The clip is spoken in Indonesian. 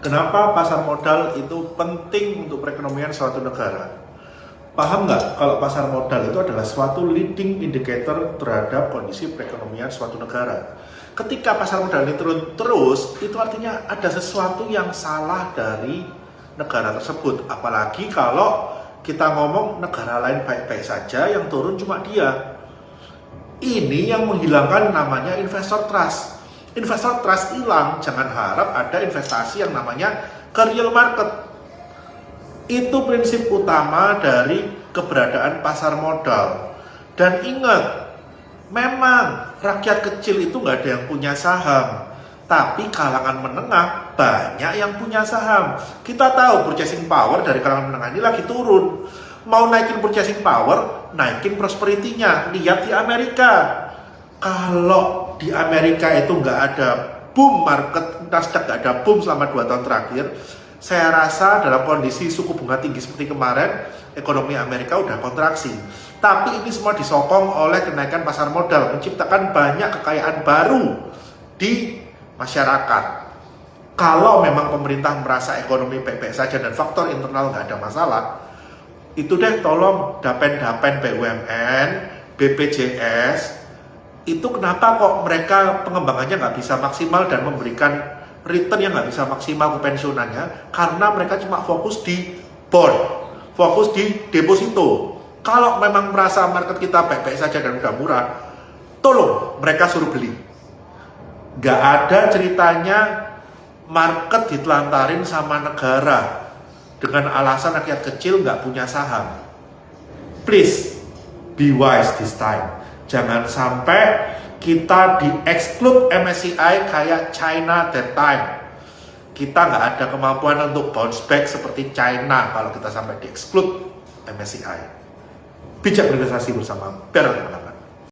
Kenapa pasar modal itu penting untuk perekonomian suatu negara? Paham nggak kalau pasar modal itu adalah suatu leading indicator terhadap kondisi perekonomian suatu negara. Ketika pasar modal ini turun terus, itu artinya ada sesuatu yang salah dari negara tersebut. Apalagi kalau kita ngomong negara lain baik-baik saja, yang turun cuma dia. Ini yang menghilangkan namanya investor trust. Investor trust hilang, jangan harap ada investasi yang namanya ke real market. Itu prinsip utama dari keberadaan pasar modal. Dan ingat, memang rakyat kecil itu nggak ada yang punya saham, tapi kalangan menengah banyak yang punya saham. Kita tahu purchasing power dari kalangan menengah ini lagi turun. Mau naikin purchasing power, naikin prosperity-nya. Lihat di Amerika. Kalau di Amerika itu nggak ada boom market, Nasdaq nggak ada boom selama 2 tahun terakhir, saya rasa dalam kondisi suku bunga tinggi seperti kemarin, ekonomi Amerika udah kontraksi. Tapi ini semua disokong oleh kenaikan pasar modal, menciptakan banyak kekayaan baru di masyarakat. Kalau memang pemerintah merasa ekonomi baik-baik saja dan faktor internal nggak ada masalah, itu deh tolong dapen-dapen BUMN, BPJS, itu kenapa kok mereka pengembangannya nggak bisa maksimal dan memberikan return yang nggak bisa maksimal ke pensiunannya? Karena mereka cuma fokus di bond, fokus di deposito. Kalau memang merasa market kita baik-baik saja dan udah murah, tolong mereka suruh beli. Nggak ada ceritanya market ditelantarin sama negara dengan alasan rakyat kecil nggak punya saham. Please, be wise this time. Jangan sampai kita di-exclude MSCI kayak China that time. Kita nggak ada kemampuan untuk bounce back seperti China kalau kita sampai di-exclude MSCI. Bijak berinvestasi bersama Bear.